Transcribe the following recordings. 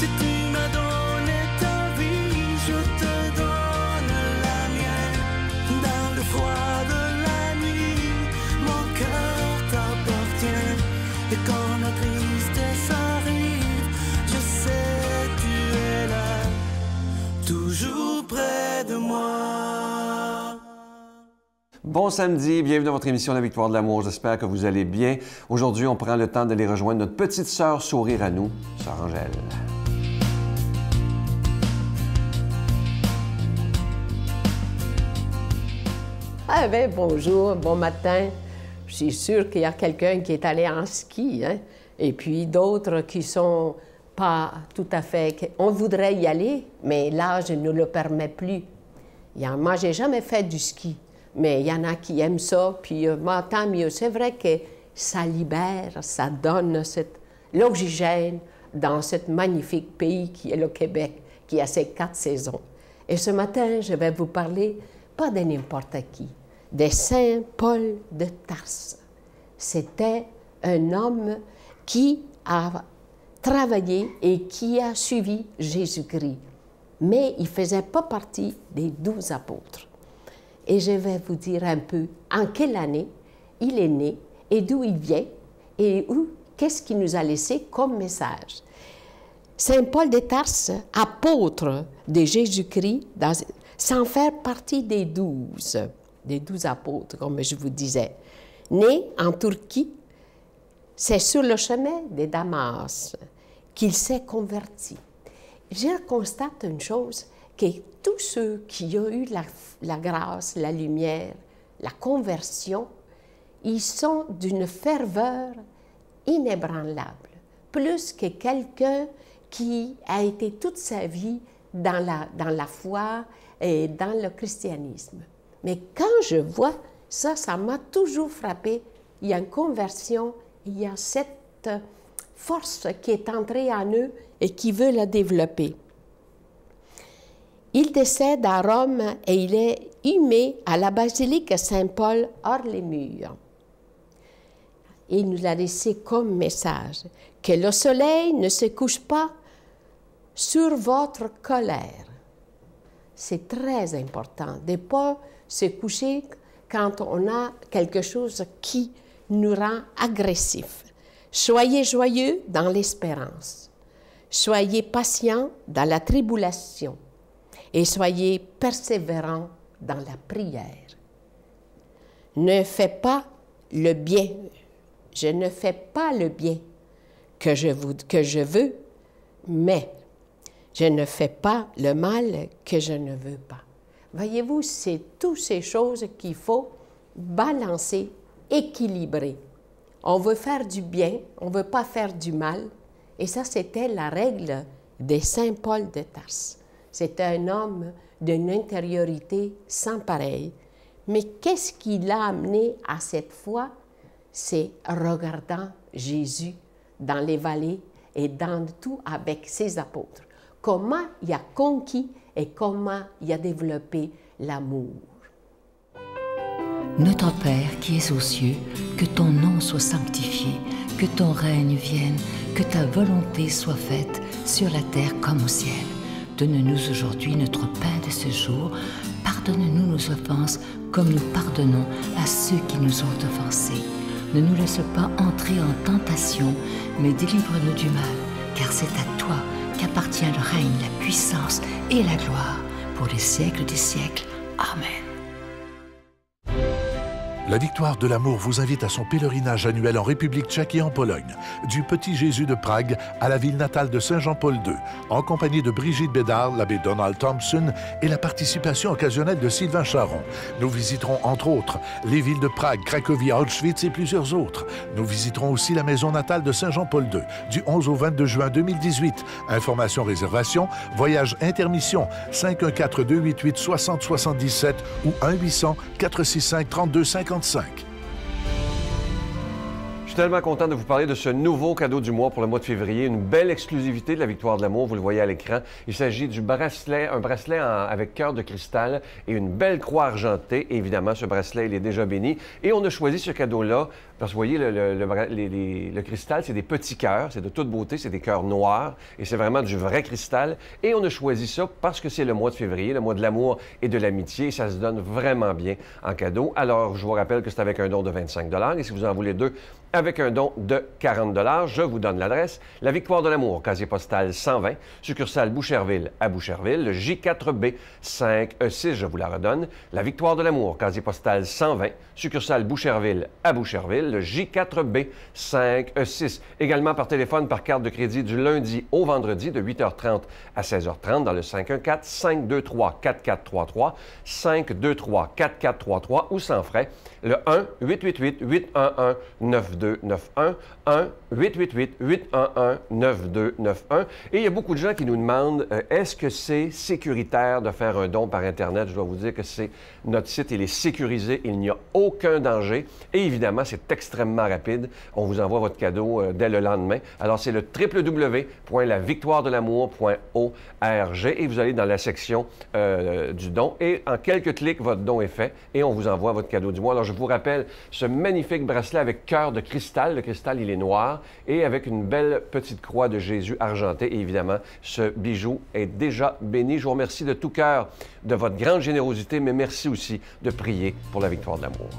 Si tu m'as donné ta vie, je te donne la mienne. Dans le froid de la nuit, mon cœur t'appartient. Et quand la tristesse arrive, je sais tu es là, toujours près de moi. Bon samedi, bienvenue dans votre émission La Victoire de l'amour. J'espère que vous allez bien. Aujourd'hui, on prend le temps d'aller rejoindre notre petite sœur sourire à nous, sœur Angèle. Ah ben bonjour, bon matin. Je suis sûre qu'il y a quelqu'un qui est allé en ski, hein? Et puis d'autres qui sont pas tout à fait... On voudrait y aller, mais l'âge ne le permet plus. Moi, j'ai jamais fait du ski, mais il y en a qui aiment ça, puis moi, tant mieux. C'est vrai que ça libère, ça donne l'oxygène dans ce magnifique pays qui est le Québec, qui a ses 4 saisons. Et ce matin, je vais vous parler, pas de n'importe qui, de Saint Paul de Tarse. C'était un homme qui a travaillé et qui a suivi Jésus-Christ. Mais il ne faisait pas partie des 12 apôtres. Et je vais vous dire un peu en quelle année il est né et d'où il vient et qu'est-ce qu'il nous a laissé comme message. Saint Paul de Tarse, apôtre de Jésus-Christ, sans faire partie des 12 apôtres, comme je vous disais. Né en Turquie, c'est sur le chemin de Damas qu'il s'est converti. Je constate une chose, que tous ceux qui ont eu la grâce, la lumière, la conversion, ils sont d'une ferveur inébranlable, plus que quelqu'un qui a été toute sa vie dans la foi et dans le christianisme. Mais quand je vois ça, ça m'a toujours frappé. Il y a une conversion, il y a cette force qui est entrée en eux et qui veut la développer. Il décède à Rome et il est inhumé à la basilique Saint-Paul hors les murs. Il nous a laissé comme message que le soleil ne se couche pas sur votre colère. C'est très important de ne pas se coucher quand on a quelque chose qui nous rend agressifs. Soyez joyeux dans l'espérance. Soyez patients dans la tribulation. Et soyez persévérants dans la prière. Ne faites pas le bien. Je ne fais pas le bien que je veux, mais je ne fais pas le mal que je ne veux pas. Voyez-vous, c'est toutes ces choses qu'il faut balancer, équilibrer. On veut faire du bien, on ne veut pas faire du mal. Et ça, c'était la règle de Saint Paul de Tarse. C'était un homme d'une intériorité sans pareil. Mais qu'est-ce qui l'a amené à cette foi? C'est regardant Jésus dans les vallées et dans tout avec ses apôtres. Comment il a conquis et comment il a développé l'amour. Notre Père qui es aux cieux, que ton nom soit sanctifié, que ton règne vienne, que ta volonté soit faite sur la terre comme au ciel. Donne-nous aujourd'hui notre pain de ce jour. Pardonne-nous nos offenses comme nous pardonnons à ceux qui nous ont offensés. Ne nous laisse pas entrer en tentation, mais délivre-nous du mal, car c'est à toi qu'appartient le règne, la puissance et la gloire pour les siècles des siècles. Amen. La Victoire de l'amour vous invite à son pèlerinage annuel en République tchèque et en Pologne, du Petit Jésus de Prague à la ville natale de Saint Jean-Paul II, en compagnie de Brigitte Bédard, l'abbé Donald Thompson et la participation occasionnelle de Sylvain Charon. Nous visiterons entre autres les villes de Prague, Cracovie, Auschwitz et plusieurs autres. Nous visiterons aussi la maison natale de Saint Jean-Paul II, du 11 au 22 juin 2018. Informations, réservations, voyage intermission, 514-288-6077 ou 1-800-465-3255. Je suis tellement content de vous parler de ce nouveau cadeau du mois pour le mois de février, une belle exclusivité de la Victoire de l'amour, vous le voyez à l'écran. Il s'agit du bracelet, un bracelet avec cœur de cristal et une belle croix argentée. Et évidemment, ce bracelet, il est déjà béni. Et on a choisi ce cadeau-là parce que vous voyez, le cristal, c'est des petits cœurs, c'est de toute beauté, c'est des cœurs noirs et c'est vraiment du vrai cristal. Et on a choisi ça parce que c'est le mois de février, le mois de l'amour et de l'amitié. Ça se donne vraiment bien en cadeau. Alors, je vous rappelle que c'est avec un don de 25 $ et si vous en voulez deux, avec un don de 40 $. Je vous donne l'adresse. La Victoire de l'amour, casier postal 120, succursale Boucherville à Boucherville, le J4B 5E6, je vous la redonne. La Victoire de l'amour, casier postal 120, succursale Boucherville à Boucherville, le J4B 5E6. Également par téléphone, par carte de crédit du lundi au vendredi de 8h30 à 16h30 dans le 514-523-4433, 523-4433 ou sans frais, le 1-888-811-9291, 1-888-811-9291. Et il y a beaucoup de gens qui nous demandent, est-ce que c'est sécuritaire de faire un don par Internet? Je dois vous dire que notre site, il est sécurisé, il n'y a aucun danger. Et évidemment, c'est extrêmement rapide. On vous envoie votre cadeau dès le lendemain. Alors, c'est le www.lavictoiredeLamour.org et vous allez dans la section du don. Et en quelques clics, votre don est fait et on vous envoie votre cadeau du mois. Alors, je vous rappelle ce magnifique bracelet avec cœur de cristal. Le cristal, il est noir et avec une belle petite croix de Jésus argentée. Et évidemment, ce bijou est déjà béni. Je vous remercie de tout cœur de votre grande générosité, mais merci aussi de prier pour la victoire de l'amour.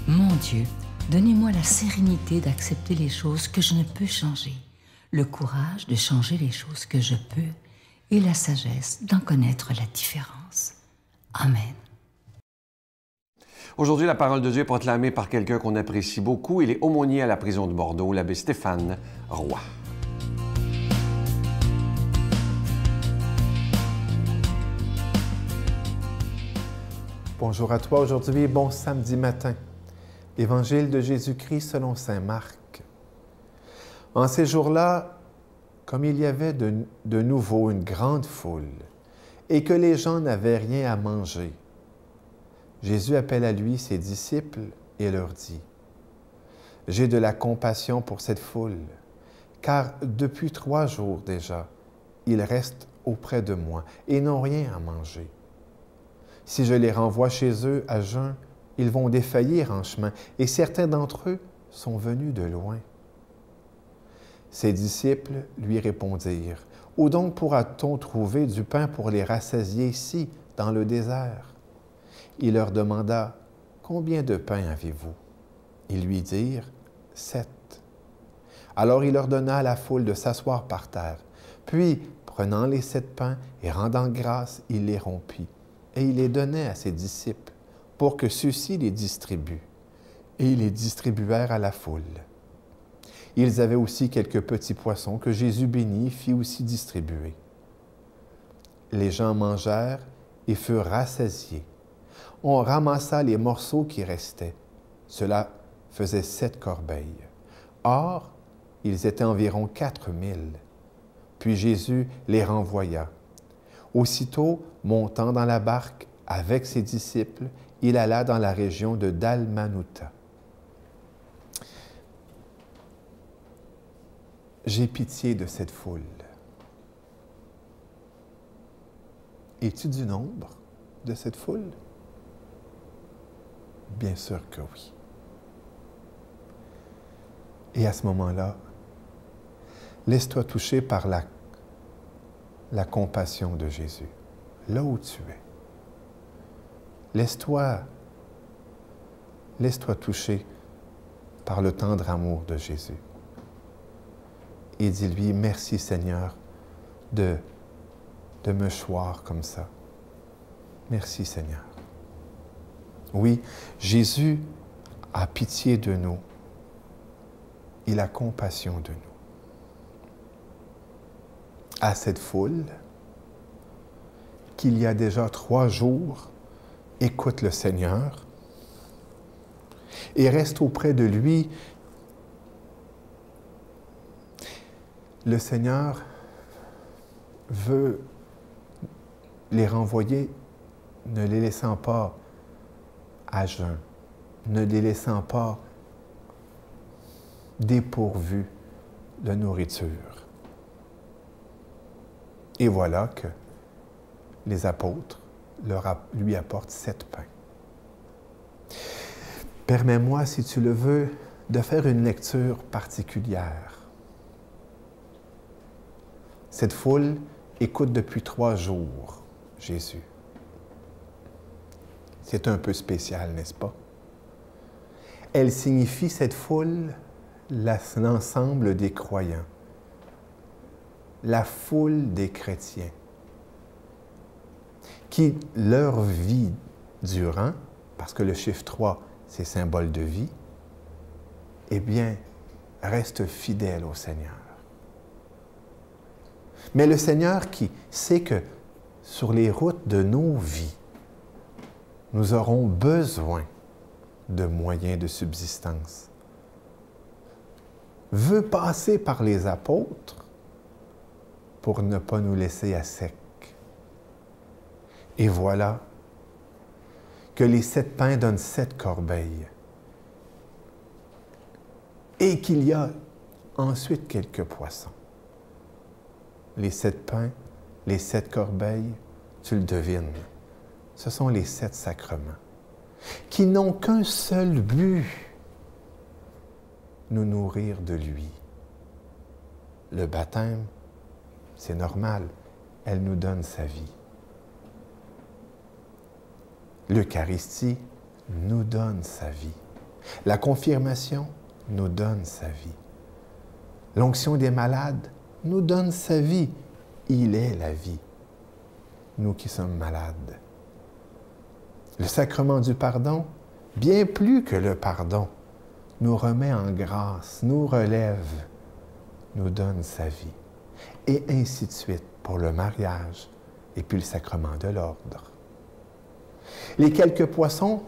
Mon Dieu, donnez-moi la sérénité d'accepter les choses que je ne peux changer, le courage de changer les choses que je peux et la sagesse d'en connaître la différence. Amen. Aujourd'hui, la parole de Dieu est proclamée par quelqu'un qu'on apprécie beaucoup. Il est aumônier à la prison de Bordeaux, l'abbé Stéphane Roy. Bonjour à toi. Aujourd'hui, bon samedi matin. Évangile de Jésus-Christ selon saint Marc. En ces jours-là, comme il y avait de nouveau une grande foule et que les gens n'avaient rien à manger, Jésus appelle à lui ses disciples et leur dit, « J'ai de la compassion pour cette foule, car depuis 3 jours déjà, ils restent auprès de moi et n'ont rien à manger. Si je les renvoie chez eux à jeun, ils vont défaillir en chemin, et certains d'entre eux sont venus de loin. » Ses disciples lui répondirent, « Où donc pourra-t-on trouver du pain pour les rassasier ici, dans le désert? » Il leur demanda, « Combien de pain avez-vous? » Ils lui dirent, « 7. » Alors il ordonna à la foule de s'asseoir par terre. Puis, prenant les 7 pains et rendant grâce, il les rompit, et il les donnait à ses disciples, pour que ceux-ci les distribuent. Et ils les distribuèrent à la foule. Ils avaient aussi quelques petits poissons que Jésus bénit fit aussi distribuer. Les gens mangèrent et furent rassasiés. On ramassa les morceaux qui restaient. Cela faisait 7 corbeilles. Or, ils étaient environ 4000. Puis Jésus les renvoya. Aussitôt, montant dans la barque avec ses disciples, il alla dans la région de Dalmanutha. J'ai pitié de cette foule. Es-tu du nombre de cette foule? Bien sûr que oui. Et à ce moment-là, laisse-toi toucher par la compassion de Jésus, là où tu es. Laisse-toi toucher par le tendre amour de Jésus. Et dis-lui, merci Seigneur de me choir comme ça. Merci Seigneur. Oui, Jésus a pitié de nous. Il a compassion de nous. À cette foule, qu'il y a déjà 3 jours, écoute le Seigneur et reste auprès de lui. Le Seigneur veut les renvoyer ne les laissant pas à jeun, ne les laissant pas dépourvus de nourriture. Et voilà que les apôtres lui apportent 7 pains. Permets-moi, si tu le veux, de faire une lecture particulière. Cette foule écoute depuis 3 jours Jésus. C'est un peu spécial, n'est-ce pas? Elle signifie, cette foule, l'ensemble des croyants, la foule des chrétiens, qui, leur vie durant, parce que le chiffre 3, c'est symbole de vie, eh bien, restent fidèles au Seigneur. Mais le Seigneur qui sait que sur les routes de nos vies, nous aurons besoin de moyens de subsistance, veut passer par les apôtres pour ne pas nous laisser à sec. Et voilà que les 7 pains donnent 7 corbeilles. Et qu'il y a ensuite quelques poissons. Les 7 pains, les 7 corbeilles, tu le devines, ce sont les 7 sacrements, qui n'ont qu'un seul but, nous nourrir de lui. Le baptême, c'est normal, elle nous donne sa vie. L'Eucharistie nous donne sa vie. La confirmation nous donne sa vie. L'onction des malades nous donne sa vie. Il est la vie, nous qui sommes malades. Le sacrement du pardon, bien plus que le pardon, nous remet en grâce, nous relève, nous donne sa vie. Et ainsi de suite pour le mariage et puis le sacrement de l'ordre. Les quelques poissons,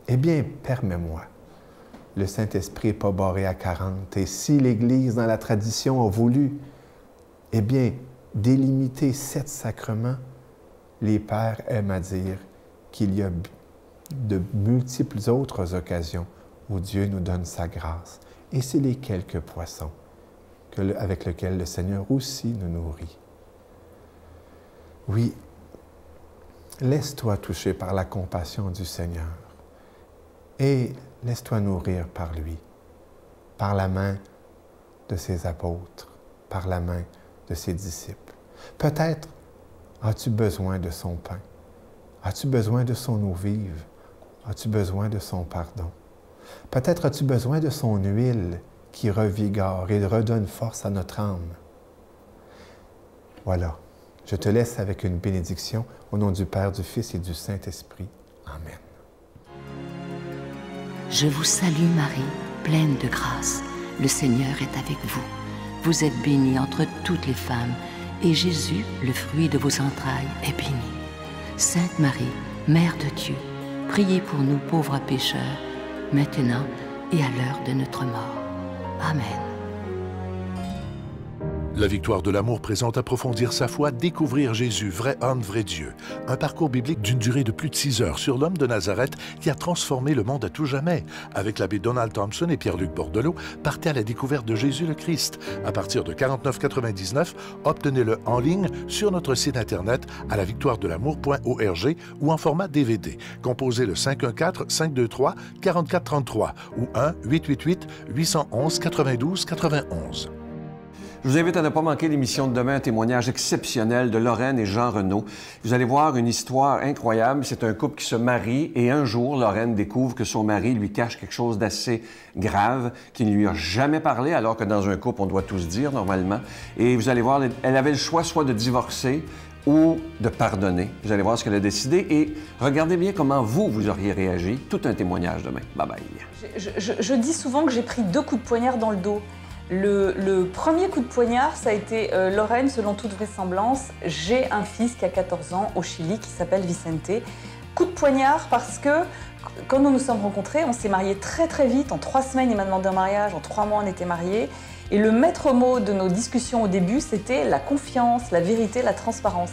eh bien, permets-moi. Le Saint-Esprit n'est pas barré à 40. Et si l'Église, dans la tradition, a voulu, eh bien, délimiter 7 sacrements, les pères aiment à dire qu'il y a de multiples autres occasions où Dieu nous donne sa grâce. Et c'est les quelques poissons avec lesquels le Seigneur aussi nous nourrit. Oui, laisse-toi toucher par la compassion du Seigneur et laisse-toi nourrir par lui, par la main de ses apôtres, par la main de ses disciples. Peut-être as-tu besoin de son pain, as-tu besoin de son eau vive, as-tu besoin de son pardon. Peut-être as-tu besoin de son huile qui revigore et redonne force à notre âme. Voilà. Je te laisse avec une bénédiction au nom du Père, du Fils et du Saint-Esprit. Amen. Je vous salue Marie, pleine de grâce. Le Seigneur est avec vous. Vous êtes bénie entre toutes les femmes, et Jésus, le fruit de vos entrailles, est béni. Sainte Marie, Mère de Dieu, priez pour nous pauvres pécheurs, maintenant et à l'heure de notre mort. Amen. La victoire de l'amour présente Approfondir sa foi, découvrir Jésus, vrai homme, vrai Dieu. Un parcours biblique d'une durée de plus de 6 heures sur l'homme de Nazareth qui a transformé le monde à tout jamais. Avec l'abbé Donald Thompson et Pierre-Luc Bordelot, partez à la découverte de Jésus le Christ. À partir de 49,99 $, obtenez-le en ligne sur notre site Internet à lavictoiredelamour.org ou en format DVD. Composez le 514-523-4433 ou 1-888-811-92-91. Je vous invite à ne pas manquer l'émission de demain, un témoignage exceptionnel de Lorraine et Jean Renaud. Vous allez voir une histoire incroyable. C'est un couple qui se marie et un jour, Lorraine découvre que son mari lui cache quelque chose d'assez grave, qu'il ne lui a jamais parlé, alors que dans un couple, on doit tout se dire normalement. Et vous allez voir, elle avait le choix soit de divorcer ou de pardonner. Vous allez voir ce qu'elle a décidé et regardez bien comment vous auriez réagi. Tout un témoignage demain. Bye-bye. Je dis souvent que j'ai pris 2 coups de poignard dans le dos. Le premier coup de poignard, ça a été Lorraine, selon toute vraisemblance. J'ai un fils qui a 14 ans au Chili qui s'appelle Vicente. Coup de poignard parce que quand nous nous sommes rencontrés, on s'est mariés très très vite. En 3 semaines, il m'a demandé un mariage. En 3 mois, on était mariés. Et le maître mot de nos discussions au début, c'était la confiance, la vérité, la transparence.